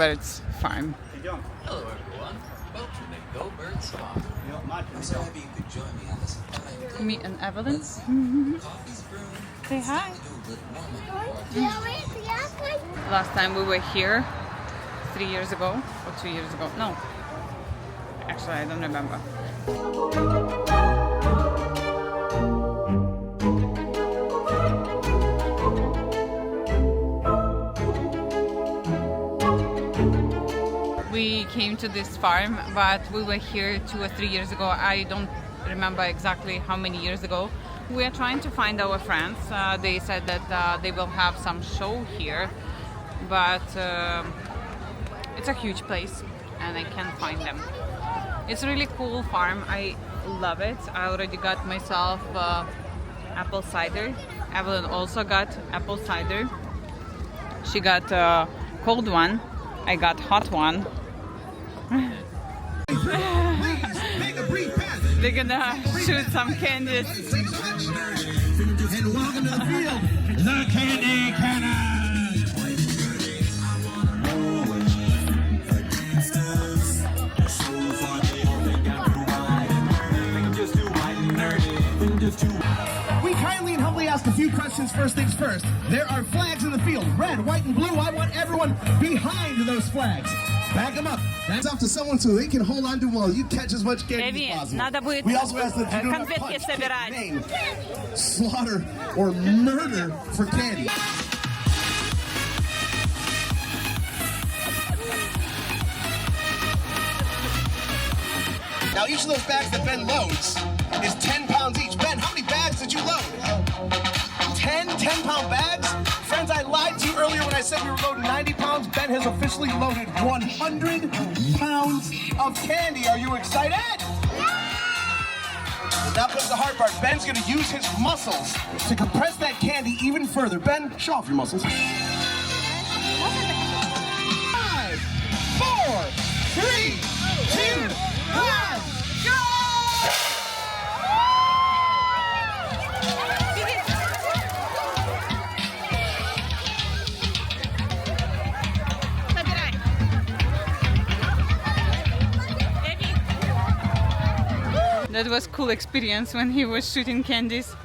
birds farm. Hello everyone, welcome to Go Birds Farm. I'm so happy you could join me on this. Me and Evelyn. Coffee's brewing. Say hi. Do a little warming. Last time we were here 3 years ago or 2 years ago. No, actually I don't remember. We came to this farm, but we were here 2 or 3 years ago. I don't remember exactly how many years ago. We are trying to find our friends. They said that they will have some show here, but it's a huge place and I can't find them. It's a really cool farm. I love it. I already got myself apple cider. Evelyn also got apple cider. She got a cold one. I got hot one. They're gonna shoot some candies. And welcome to the field, the Candy Cannon! We kindly and humbly ask a few questions. First things first. There are flags in the field, red, white, and blue. I want everyone behind those flags. Back them up. That's up to someone so they can hold on to while you catch as much candy as possible. Надо будет We also ask that you do not конфетки punch, собирать. kick, maim, slaughter, or murder for candy. Now each of those bags that Ben loads is 10 pounds each. Ben, how many bags did you load? 10 10-pound bags? Friends, I lied to you earlier when I said we were loading 90 pounds. Ben has officially loaded 100 pounds of candy. Are you excited? Well, now comes the hard part. Ben's going to use his muscles to compress that candy even further. Ben, show off your muscles. 5, 4, 3, 2, 1, go! That was cool experience when he was shooting candies.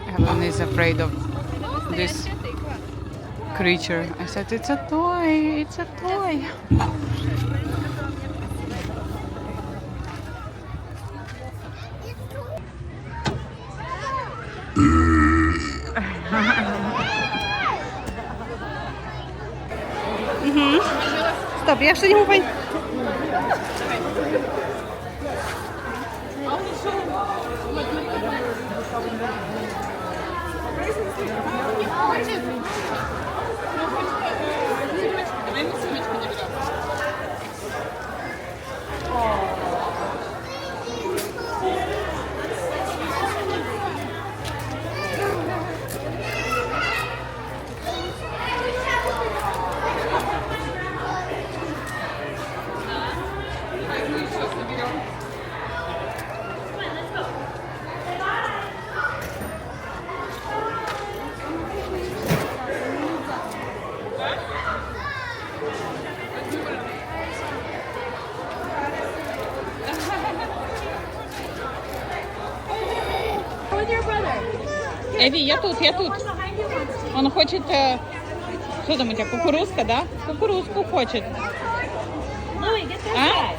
Evelyn is afraid of this creature. I said, it's a toy, it's a toy. Стоп, я что не могу понять. Эви, я тут, я тут. Он хочет... Что там у тебя, кукурузка, да? Кукурузку хочет. А?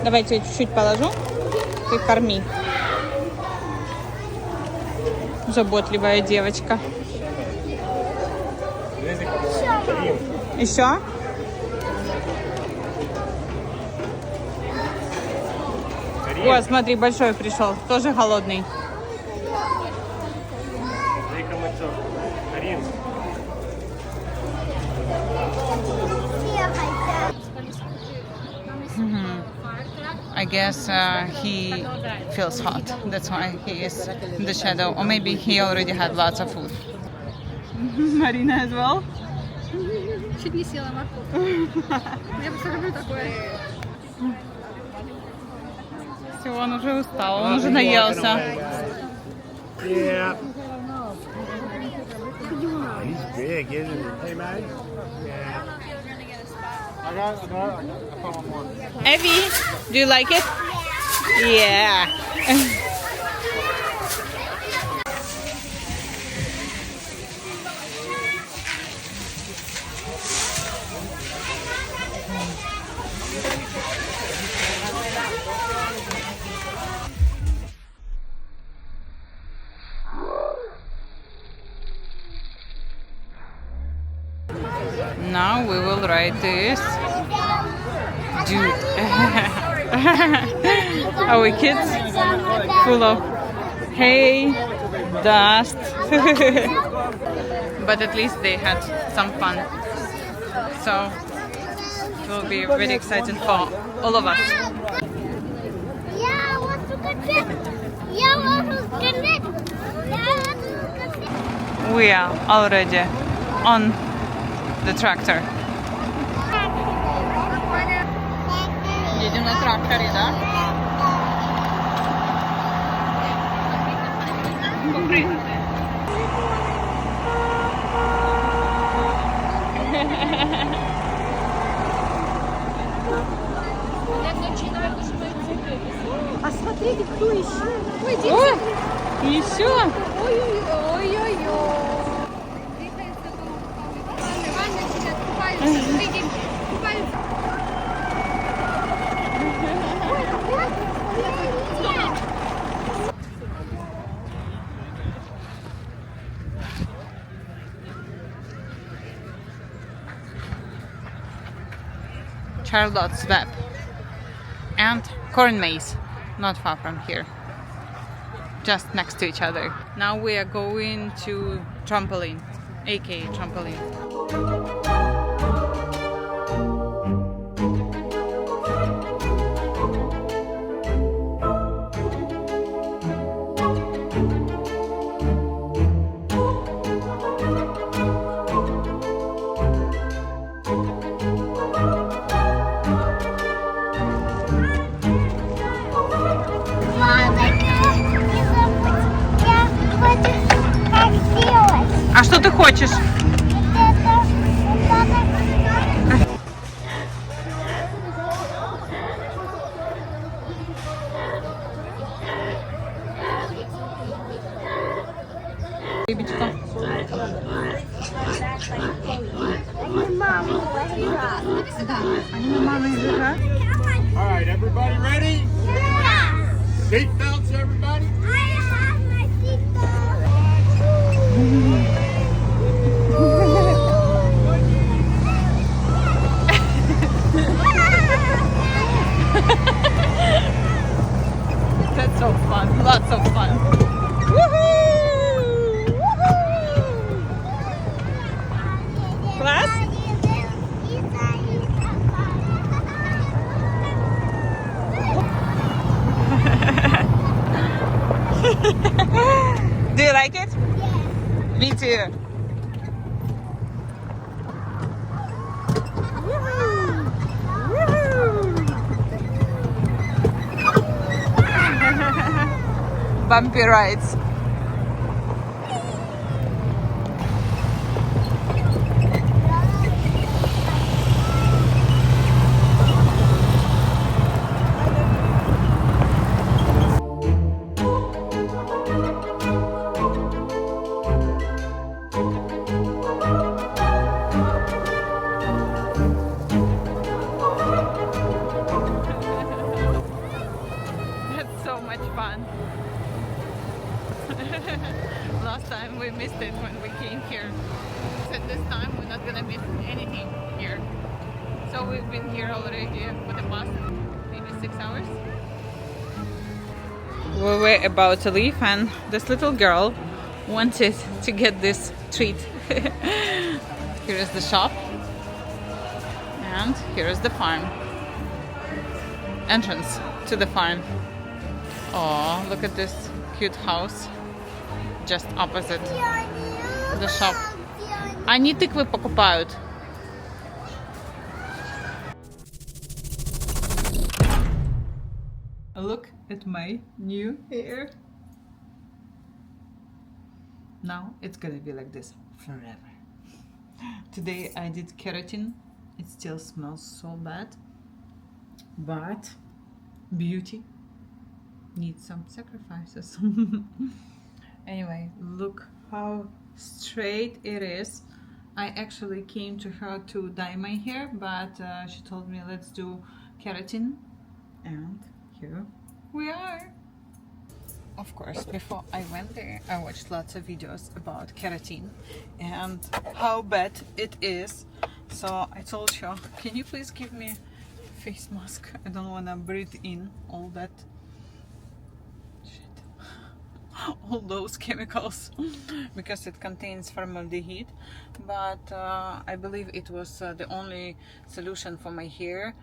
Давайте я чуть-чуть положу. Ты корми. Заботливая девочка. Еще? О, смотри, большой пришел, тоже голодный. I guess he feels hot. That's why he is in the shadow. Or maybe he already had lots of food. Marina as well. Чуть не съела морковку. Я просто люблю такое. Все, он уже устал, он уже наелся. Yeah. He's big, isn't he? Hey, man. Yeah. I found one more. Evie, do you like it? Yeah. Now we will ride this. Dude. Our kids full of hay, dust. But at least they had some fun. So it will be very exciting for all of us. We are already on the tractor. Едем на тракторе, да? А смотрите, кто еще? Ой, О, еще? Ой-ой-ой. Ваня, тебя купаются. Смотрите, купаются. Charlotte's Web and corn maze, not far from here, just next to each other. Now we are going to trampoline, aka trampoline. А что ты хочешь? Рыбечка. Они мамой лежат. All right, everybody ready? Seatbelts, everybody? That's so fun. Lots of fun. Woohoo! Woohoo! Class? Do you like it? Yeah. Me too. Bumpy rides. That's so much fun. Last time we missed it when we came here. So this time we're not gonna miss anything here. So we've been here already for the past maybe 6 hours. We were about to leave and this little girl wanted to get this treat. Here is the shop and here is the farm. Entrance to the farm. Oh, look at this cute house just opposite the shop. Они тыквы покупают. Look at my new hair. Now it's gonna be like this forever. Today I did keratin. It still smells so bad, but beauty needs some sacrifices. Anyway, look how straight it is. I actually came to her to dye my hair, but she told me let's do keratin, and here we are. Of course, before I went there, I watched lots of videos about keratin and how bad it is. So I told her, can you please give me a face mask? I don't want to breathe in all that shit, all those chemicals, because it contains formaldehyde. But I believe it was the only solution for my hair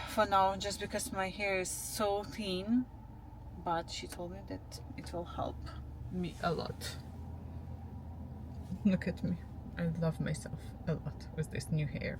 for now, just because my hair is so thin. But she told me that it will help me a lot. Look at me. I love myself a lot with this new hair.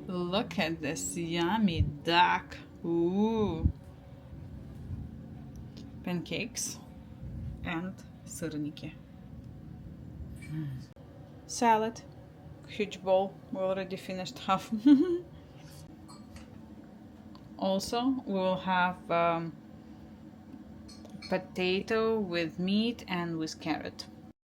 Look at this yummy duck. Ooh. Pancakes and syrniki. Salad. Huge bowl. We already finished half. Also, we will have potato with meat and with carrot.